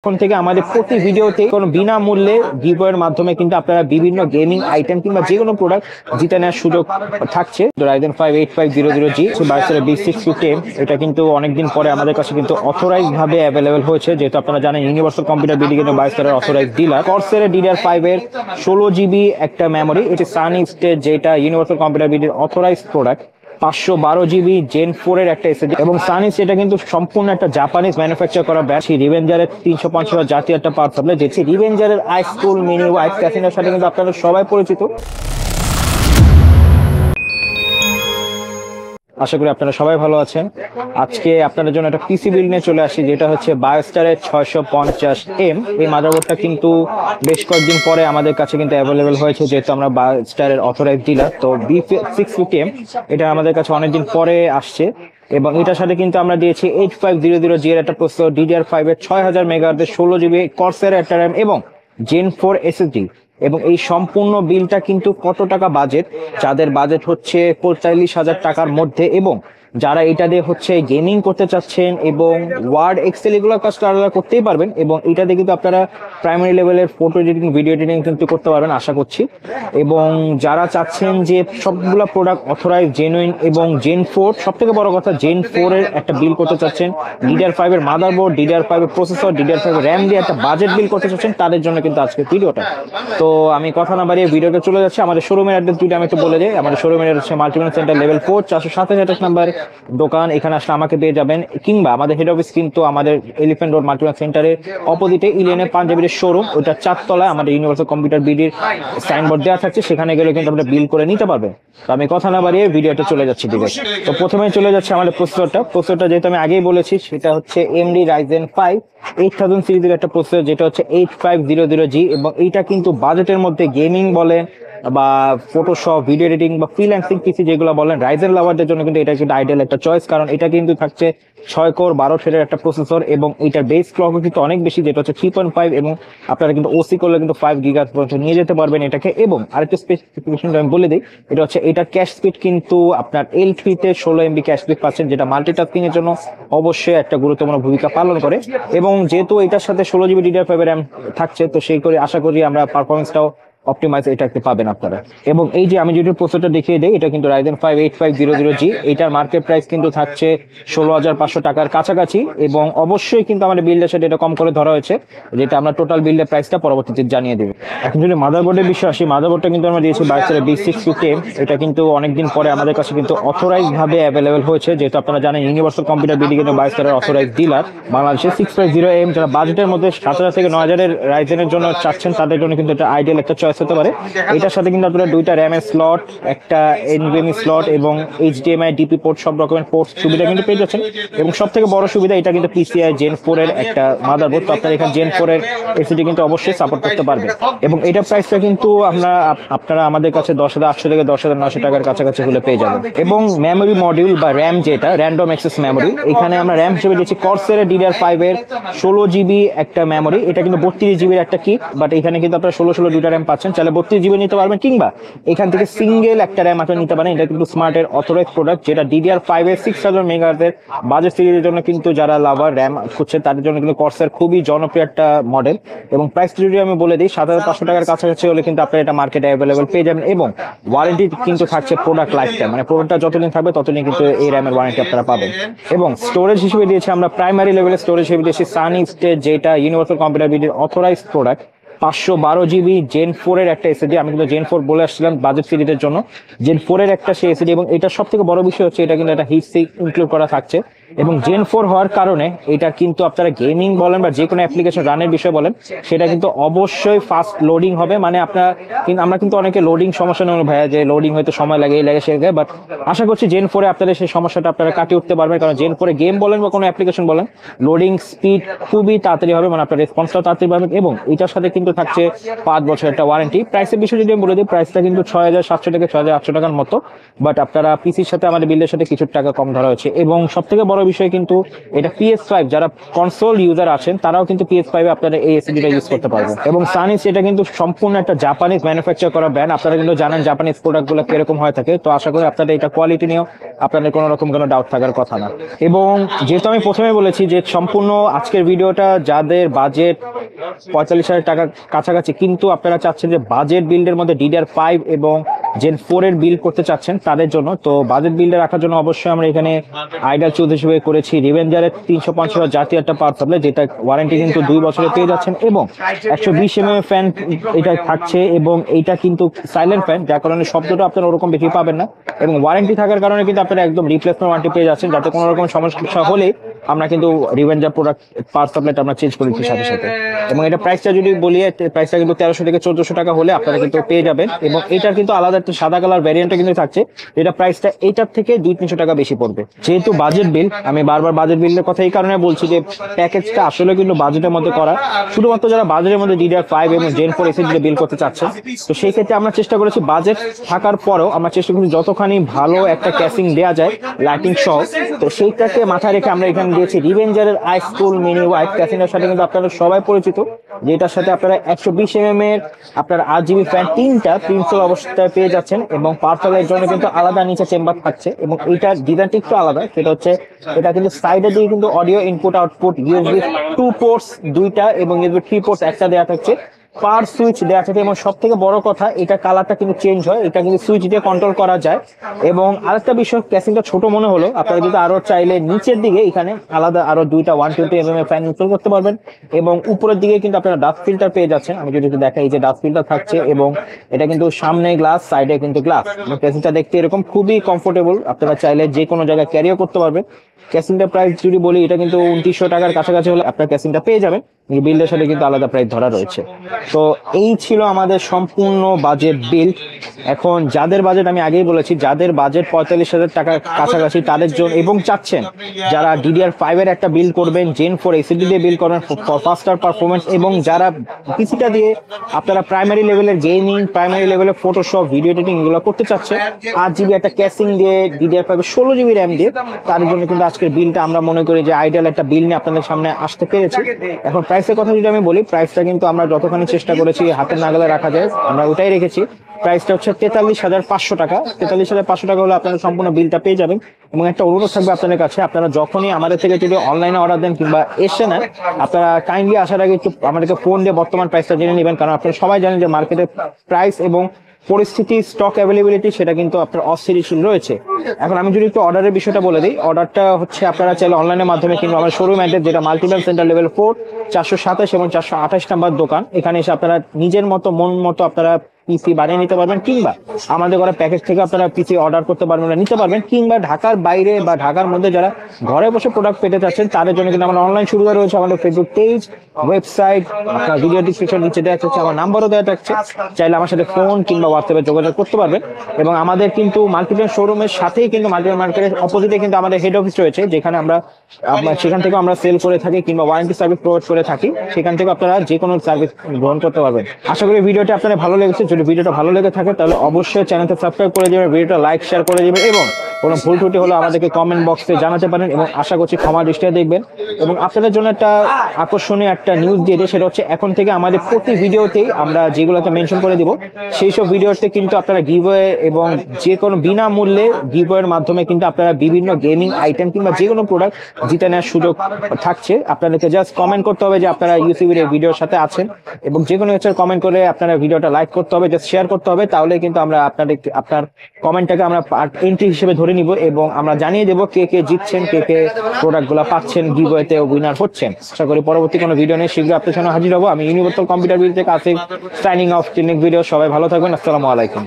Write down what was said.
এখন থেকে আমাদের প্রতি ভিডিওতে কোনো বিনামূল্যে গিভওয়ের মাধ্যমে কিন্তু আপনারা বিভিন্ন গেমিং আইটেম কিংবা যে কোনো প্রোডাক্ট জিতে নেওয়ার সুযোগ থাকছে। Ryzen 5 8500G ভার্সের B650M এটা কিন্তু অনেকদিন পরে আমাদের কাছে কিন্তু অথরাইজ ভাবে অ্যাভেলেবেল হয়েছে, যেহেতু আপনারা জানেন ইউনিভার্সাল কম্পিউটার বিডি কিন্তু ভার্সের অথরাইজ ডিলার। Corsair DDR5 এর 16GB একটা মেমোরি, এটি সানি স্টেট যেটা ইউনিভার্সাল কম্পিউটার বিডির অথরাইজ প্রোডাক্ট। 512GB Gen 4 এর একটা এসএসডি এবং সানিস এটা কিন্তু সম্পূর্ণ একটা জাপানিজ ম্যানুফ্যাকচার করা ব্র্যান্ড। রিভেঞ্জারের 350 জাতীয় একটা পাওয়ার সাপ্লাই যেটি রিভেঞ্জারের আই স্কুল মিনি ওয়াইফ ক্যাসিনোর সাথে কিন্তু আপনারা সবাই পরিচিত। আশা করি আপনারা সবাই ভালো আছেন। আজকে আপনাদের জন্য একটা পিসি বিল্ড নিয়ে চলে আসি, যেটা হচ্ছে বায়োস্টারের 650M। এই মাদারবোর্ডটা কিন্তু বেশ কয়েকদিন পরে আমাদের কাছে কিন্তু অ্যাভেলেবেল হয়েছে, যেহেতু আমরা বায়োস্টারের অথরাইজ ডিলার। তো B650M এটা আমাদের কাছে অনেকদিন পরে আসছে এবং এটার সাথে কিন্তু আমরা দিয়েছি 8500G এর একটা প্রসেসর, DDR5 এর 6000 মেগাহার্টজের 16GB Corsair একটা RAM এবং Gen 4 SSD। এবং এই সম্পূর্ণ বিলটা কিন্তু কত টাকা বাজেট, যাদের বাজেট হচ্ছে 45,000 টাকার মধ্যে এবং যারা এটা দিয়ে হচ্ছে গেমিং করতে চাচ্ছেন এবং ওয়ার্ড এক্সেল এগুলোর কাজটা আলাদা করতেই পারবেন এবং এটাতে কিন্তু আপনারা প্রাইমারি লেভেলের ফটো এডিটিং ভিডিও এডিটিং কিন্তু করতে পারবেন আশা করছি। এবং যারা চাচ্ছেন যে সবগুলো প্রোডাক্ট অথরাইজ জেনুইন এবং Gen 4 সব থেকে বড় কথা Gen 4 এর একটা বিল করতে চাচ্ছেন, DDR5 এর মাদারবোর্ড, DDR5 এর প্রসেসর, DDR5 এর RAM দিয়ে একটা বাজেট বিল করতে চাচ্ছেন, তাদের জন্য কিন্তু আজকে ভিডিওটা। তো আমি কথা না বাড়িয়ে ভিডিওটা চলে যাচ্ছে। আমাদের শোরুমের অ্যাড্রেস দুটো আমি একটু বলে দিই। আমাদের শোরুমের হচ্ছে মাল্টিমিডিয়া সেন্টার লেভেল 4 427 নাম্বার দোকান, এখানে আসলে আমাকে পেয়ে যাবেন। কিংবা আমাদের হেড অফিস কিন্তু আমাদের এলিফ্যান্ট রোড মাল্টিমিডিয়া সেন্টারের অপোজিটে ইলিয়নের পাঞ্জাবির শোরুম, ওটা 4 তলায় আমাদের ইউনিভার্সাল কম্পিউটার বিডির সাইনবোর্ড দেওয়া থাকছে, সেখানে গেলে কিন্তু আমরা বিল করে নিতে পারবেন। তো আমি কথা না বাড়িয়ে ভিডিওটা চলে যাচ্ছি দিকে। তো প্রথমে চলে যাচ্ছে আমাদের প্রসেসরটা যেহেতু আমি আগেই বলেছি সেটা হচ্ছে AMD Ryzen 5 8000 সিরিজের একটা প্রসেসর, যেটা হচ্ছে 8500G এবং এইটা কিন্তু বাজেটের মধ্যে গেমিং বলেন বা ফটোশপ ভিডিও এডিটিং বা ফ্রিল্যান্সিং পিসি যেগুলো বলেন, রাইজেন লাভারদের জন্য কিন্তু এটা কিন্তু আইডিয়াল একটা চয়েস, কারণ এটা কিন্তু থাকছে 6 কোর 12 থ্রেডের একটা প্রসেসর এবং এটার বেস ক্লক কিন্তু অনেক বেশি, যেটা হচ্ছে 3.5 এবং আপনারা কিন্তু ওসি করলে কিন্তু 5 গিগাহার্টজ পর্যন্ত নিয়ে যেতে পারবেন এটাকে। এবং আরেকটা স্পেসিফিকেশন আমি বলে দিই, এটা হচ্ছে এটা ক্যাশ স্পিড কিন্তু আপনার L3 তে 16 MB ক্যাশ স্পিড পাচ্ছেন, যেটা মাল্টিটাস্কিং এর জন্য অবশ্যই একটা গুরুত্বপূর্ণ ভূমিকা পালন করে। এবং যেহেতু এটার সাথে 16GB DDR5 RAM থাকছে, তো সেই করে আশা করি আমরা পারফরমেন্সটাও অপটিমাইজ এটাকে পাবেন আপনারা। এবং এই যে আমি যেটা প্রসেসরটা দেখিয়ে দেই, এটা কিন্তু Ryzen 5 8500G, এটার মার্কেট প্রাইস কিন্তু থাকছে 16,500 টাকার কাছাকাছি এবং অবশ্যই কিন্তু আমাদের বিল্ডের সাথে এটা কম করে ধরা হয়েছে, যেটা আমরা টোটাল বিল্ডের প্রাইসটা পরবর্তীতে জানিয়ে দেব। এখন যদি মাদারবোর্ডের বিষয়ে আসি, মাদারবোর্ডটা কিন্তু আমরা দিয়েছি ভার্সের B650M। এটা কিন্তু অনেকদিন পরে আমাদের কাছে কিন্তু অথরাইজ ভাবে অ্যাভেলেবেল হয়েছে, যেহেতু আপনারা জানেন ইউনিভার্সাল কম্পিউটার বিডি কিন্তু ভার্সের অথরাইজ ডিলার বাংলাদেশে। 650M যারা বাজেটের মধ্যে 7,000 থেকে 9,000 এর রাইজেনের জন্য চাচ্ছেন, তাদের জন্য কিন্তু এটা আইডিয়াল একটা চয়েস হতে পারে। এটার সাথে কিন্তু আপনারা দুইটা RAM এর স্লট, একটা NVMe স্লট এবং HDMI DP পোর্ট সব রকমের পোর্ট সুবিধা কিন্তু পেয়ে যাচ্ছেন। এবং সব থেকে বড় সুবিধা, এটা কিন্তু PCI Gen 4 এর একটা মাদারবোর্ড, তো আপনারা এখানে Gen 4 এর SSD কিন্তু অবশ্যই সাপোর্ট করতে পারবেন। এবং এটার প্রাইসটা কিন্তু আপনারা আমাদের কাছে 10,800 থেকে 10,900 টাকার কাছাকাছি হলে পেয়ে যাবেন। এবং মেমোরি মডিউল বা RAM যেটা র্যান্ডম অ্যাক্সেস মেমোরি, এখানে আমরা RAM হিসেবে দিয়েছি Corsair DDR5 এর 16GB একটা মেমোরি, এটা কিন্তু 32GB এর একটা কিট, বাট এখানে কিন্তু আপনারা 16 দুইটা RAM পাচ্ছেন, চাইলে 32GB নিতে পারবেন কিংবা এখান থেকে সিঙ্গেল একটা RAM আপনারা নিতে পারেন। এটা কিন্তু স্মার্টের অথরাইজ প্রোডাক্ট, যেটা DDR5 এর 6000 মেগাহার্টজের বাজেট সিরিজের জন্য কিন্তু যারা লাভার RAM খুঁজছে তাদের জন্য কিন্তু Corsair খুবই জনপ্রিয় একটা মডেল। এবং প্রাইস যদি আমি বলে দিই 7,500 টাকার কাছাকাছি হলে কিন্তু আপনারা এটা মার্কেটে অ্যাভেলেবেল পেয়ে যাবেন। এবং ওয়ারেন্টি কিন্তু থাকছে প্রোডাক্ট লাইফ টাইম, মানে প্রোডাক্টটা যতদিন থাকবে ততদিন কিন্তু এই RAM এর ওয়ারেন্টি আপনারা পাবেন। এবং স্টোরেজ হিসেবে দিয়েছি আমরা প্রাইমারি লেভেলের স্টোরেজ হিসেবে দিয়েছি সানি স্টেট, যেটা ইউনিভার্সাল কম্পিউটার বিডির অথরাইজ প্রোডাক্ট। 512GB Gen 4 এর একটা এসএসডি, আমি কিন্তু Gen 4 বলে আসছিলাম বাজেট সিরিজের জন্য, Gen 4 এর একটা সেই এসএসডি। এবং এটা সব থেকে বড় বিষয় হচ্ছে এটা কিন্তু একটা হিট সিঙ্ক ইনক্লুড করা থাকছে। এবং Gen 4 হওয়ার কারণে এটা কিন্তু আপনারা গেমিং বলেন বা যে কোনো অ্যাপ্লিকেশন রানের বিষয় বলেন, সেটা কিন্তু অবশ্যই ফাস্ট লোডিং হবে। মানে আমরা কিন্তু অনেকে লোডিং সমস্যা নেই ভাইয়া, যে লোডিং হয়তো সময় লাগে এই লাগে সে লাগে, বাট আশা করছি Gen 4 এ আপনাদের সেই সমস্যাটা আপনারা কাটিয়ে উঠতে পারবেন, কারণ Gen 4 এ গেম বলেন বা কোনো অ্যাপ্লিকেশন বলেন লোডিং স্পিড খুবই তাড়াতাড়ি হবে, মানে আপনার রেসপন্সটাও তাড়াতাড়ি পাবেন। এবং এটার সাথে কিন্তু কিন্তু থাকছে 5 বছরের একটা ওয়ারেন্টি। প্রাইসের বিষয় যদি আমি বলে দিই, প্রাইসটা কিন্তু 6,700 থেকে 6,800 টাকার মতো, বাট আপনারা পিসির সাথে আমাদের বিলের সাথে কিছু টাকা কম ধরা হয়েছে। এবং সব থেকে বড় বিষয় কিন্তু এটা PS5, যারা কনসোল ইউজার আছেন তারাও কিন্তু PS5 এ আপনারা এই এসএসডিটা ইউজ করতে পারবেন। এবং সানিস এটা কিন্তু সম্পূর্ণ একটা জাপানিজ ম্যানুফ্যাকচার করা ব্র্যান্ড। আপনারা কিন্তু জানেন জাপানিজ প্রোডাক্টগুলো কিরকম হয়ে থাকে, তো আশা করি আপনাদের এটা কোয়ালিটি নিয়েও আপনাদের কোনো রকম কোনো ডাউট থাকার কথা না। এবং যেহেতু আমি প্রথমে বলেছি যে সম্পূর্ণ আজকের ভিডিওটা যাদের বাজেট 45,000 টাকার কাছাকাছি, কিন্তু আপনারা চাচ্ছেন যে বাজেট বিল্ডের মধ্যে DDR5 এবং Gen 4 এর বিল্ড করতে চাচ্ছেন তাদের জন্য, তো বাজেট বিল্ডে রাখার জন্য অবশ্যই আমরা এখানে আইডাল চুজ হিসেবে করেছি রিভেঞ্জারের 350 জাতীয় একটা পাওয়ার সাপ্লাই, যেটা ওয়ারেন্টি কিন্তু 2 বছরে পেয়ে যাচ্ছেন এবং 120 mm ফ্যান এটা থাকছে। এবং এইটা কিন্তু সাইলেন্ট ফ্যান, যার কারণে শব্দটা আপনারা ওরকম বেশি পাবেন না, এবং ওয়ারেন্টি থাকার কারণে কিন্তু আপনারা একদম রিপ্লেসমেন্ট ওয়ারেন্টি পেয়ে যাচ্ছেন, যাতে কোনো রকম সমস্যা হলে আমরা কিন্তু রিভেঞ্জার প্রোডাক্ট পাওয়ার সাপ্লাইটা আমরা চেঞ্জ করে দিচ্ছি সাথে সাথে। এবং এটা প্রাইসটা যদি বলি, প্রাইসটা কিন্তু 1300 থেকে 1400 টাকা হলে আপনারা কিন্তু পেয়ে যাবেন। এবং এটার কিন্তু আলাদা একটা সাদা কালার ভ্যারিয়েন্টও কিন্তু থাকছে, যেটা প্রাইসটা এইটার থেকে 200-300 টাকা বেশি পড়বে। যেহেতু বাজেট বিল, আমি বারবার বাজেট বিলের কথা এই কারণে বলছি যে প্যাকেজটা আসলে কিন্তু বাজেটের মধ্যে করা, শুধুমাত্র যারা বাজেটের মধ্যে DDR5 এবং Gen 4 এসএসডি বিল করতে চাচ্ছেন, তো সেই ক্ষেত্রে আমরা চেষ্টা করেছি বাজেট থাকার পরেও আমরা চেষ্টা করেছি যতখানি ভালো একটা ক্যাসিং দেওয়া যায় লাইটিং সহ, তো সেইটাকে মাথায় রেখে আমরা এখানে দিয়েছি রিভেঞ্জারের আই স্কুল মিনি হোয়াইট ক্যাসিংয়ের সাথে কিন্তু আপনারা সবাই পরিচিত, যেটার সাথে আপনারা 120 mm এর আপনার RGB ফ্যান 3টা প্রিন্সেল অবস্থায় পেয়ে যাচ্ছেন। এবং পাওয়ার সাপ্লাইয়ের জন্য কিন্তু আলাদা নিচে চেম্বার থাকছে, এবং এইটার ডিজাইনটা একটু আলাদা, সেটা হচ্ছে এটা কিন্তু সাইডে দিয়ে কিন্তু audio input output USB 2 ports 2টা এবং USB 3 পোর্টস একটা দেওয়া থাকছে, পার সুইচ দেওয়া থাকে। এবং সব থেকে বড় কথা, এটা কালারটা কিন্তু চেঞ্জ হয়, এটা কিন্তু সুইচ দিয়ে কন্ট্রোল করা যায়। এবং আরেকটা বিষয়, ক্যাসিংটা ছোট মনে হলো, আপনারা কিন্তু আরো চাইলে নিচের দিকে এখানে আলাদা আরো 2টা 120 mm এর ফ্যান ইনস্টল করতে পারবেন। এবং উপরের দিকে কিন্তু আপনারা ডাস্ট ফিল্টার পেয়ে যাচ্ছেন। আমি যদি একটু দেখাই, এই যে ডাস্ট ফিল্টার থাকছে, এবং এটা কিন্তু সামনে গ্লাস, সাইডে কিন্তু গ্লাস। ক্যাসিংটা দেখতে এরকম খুবই কমফোর্টেবল, আপনারা চাইলে যে কোনো জায়গায় ক্যারিও করতে পারবেন। ক্যাসিংটার প্রাইস যদি বলি, এটা কিন্তু 2900 টাকার কাছাকাছি হলে আপনার ক্যাসিংটা পেয়ে যাবেন, বিল্ডের সাথে কিন্তু আলাদা প্রাইস ধরা রয়েছে। তো এই ছিল আমাদের সম্পূর্ণ বাজেট বিল্ড। এখন যাদের বাজেট, আমি আগেই বলেছি, যাদের বাজেট 45,000 টাকার কাছাকাছি তাদের জন্য, এবং চাচ্ছেন যারা DDR5 এর একটা বিল্ড করবেন, Gen 4 এসএসডি দিয়ে বিল্ড করবেন ফর ফাস্টার পারফরমেন্স, এবং যারা পিসিটা দিয়ে আপনারা প্রাইমারি লেভেলের গেমিং, প্রাইমারি লেভেলের ফটোশপ, ভিডিও এডিটিং এগুলো করতে চাচ্ছে, 8GB একটা ক্যাসিং দিয়ে DDR5 16GB র্যাম দিয়ে, তার জন্য কিন্তু আজকের বিলটা আমরা মনে করি যে আইডিয়াল একটা বিল নিয়ে আপনাদের সামনে আসতে পেরেছি। এখন প্রাইসের কথা যদি আমি বলি, প্রাইসটা কিন্তু আমরা যতখানি চেষ্টা করেছি হাতের নাগালে রাখা যায়, আমরা ওটাই রেখেছি। প্রাইসটা হচ্ছে 43,500 টাকা। 43,500 টাকা হলে আপনারা সম্পূর্ণ বিলটা পেয়ে যাবেন। এবং একটা অনুরোধ থাকবে আপনাদের কাছে, আপনারা যখনই আমাদের থেকে যদি অনলাইনে অর্ডার দেন কিংবা এসে নেন, আপনারা কাইন্ডলি আসার আগে একটু আমাদেরকে ফোন দিয়ে বর্তমান প্রাইসটা জেনে নেবেন, কারণ আপনারা সবাই জানেন যে মার্কেটের প্রাইস এবং পরিস্থিতি, স্টক অ্যাভেলেবিলিটি সেটা কিন্তু আপনার অস্থিতিশীল রয়েছে। এখন আমি যদি একটু অর্ডারের বিষয়টা বলে দিই, অর্ডারটা হচ্ছে আপনারা চাইলে অনলাইনের মাধ্যমে কিংবা আমার শোরুম অ্যাড্রেস, যেটা মাল্টিপ্যান সেন্টার লেভেল 4, 427 এবং 428 নাম্বার দোকান, এখানে এসে আপনারা নিজের মতো মন মতো আপনারা পিসি বানিয়ে নিতে পারবেন, কিংবা আমাদের করা প্যাকেজ থেকে আপনারা পিসি অর্ডার করতে পারবেন, নিতে পারবেন। কিংবা ঢাকার বাইরে বা ঢাকার মধ্যে যারা ঘরে বসে প্রোডাক্ট পেতে চাচ্ছেন, তাদের জন্য কিন্তু আমাদের অনলাইন সুবিধা রয়েছে। আমাদের ফেসবুক পেজ, ওয়েবসাইট, আপনার ভিডিও ডিসক্রিপশন নিচে দেওয়া থাকছে, আমার নাম্বারও দেওয়া থাকছে, চাইলে আমার সাথে ফোন কিংবা হোয়াটসঅ্যাপে যোগাযোগ করতে পারবেন। এবং আমাদের কিন্তু মাল্টিপ্যান শোরুমের সাথেই কিন্তু মাল্টিপ্যান মার্কেটের অপোজিটে কিন্তু আমাদের হেড অফিস রয়েছে, যেখানে আমরা সেখান থেকে আমরা সেল করে থাকি কিংবা ওয়ারেন্টি সার্ভিস প্রোভাইড করে থাকি, সেখান থেকে আপনারা যে কোনো সার্ভিস গ্রহণ করতে পারবেন। আশা করি ভিডিওটা আপনাদের ভালো লেগেছে। যদি ভিডিওটা ভালো লেগে থাকে তাহলে অবশ্যই চ্যানেলটা সাবস্ক্রাইব করে দেবেন, ভিডিওটা লাইক শেয়ার করে দেবেন, এবং কোনো ভুল ত্রুটি হলে আমাদেরকে কমেন্ট বক্সে জানাতে পারেন। এবং আশা করছি ক্ষমা দৃষ্টিতে দেখবেন। এবং আপনাদের জন্য একটা আকর্ষণীয় একটা নিউজ দিয়ে দিই, সেটা হচ্ছে এখন থেকে আমাদের প্রতি ভিডিওতেই আমরা যেগুলোকে মেনশন করে দিব, সেই সব ভিডিওতে কিন্তু আপনারা গিভওয়ে এবং যে কোনো বিনামূল্যে গিভওয়ের মাধ্যমে কিন্তু আপনারা বিভিন্ন গেমিং আইটেম কিংবা যে কোনো প্রোডাক্ট জিতে নেওয়ার সুযোগ থাকছে। আপনাদেরকে জাস্ট কমেন্ট করতে হবে যে আপনারা ইউসিবির এই ভিডিওর সাথে আছেন, এবং যে কোনো কিছু কমেন্ট করে আপনারা ভিডিওটা লাইক করতে হবে, জাস্ট শেয়ার করতে হবে, তাহলে কিন্তু আমরা আপনার কমেন্টটাকে আমরা এন্ট্রি হিসেবে ধরে নিব, এবং আমরা জানিয়ে দেবো কে কে জিতছেন, কে কে প্রোডাক্টগুলো পাচ্ছেন, গিভওয়েতে উইনার হচ্ছেন। আশা করি পরবর্তী কোনো ভিডিও নিয়ে শীঘ্রই আপনার সামনে হাজির হবো। আমি ইউনিভার্সাল কম্পিউটার বিল থেকে Asif, signing off. Next video. সবাই ভালো থাকবেন। আসসালামু আলাইকুম।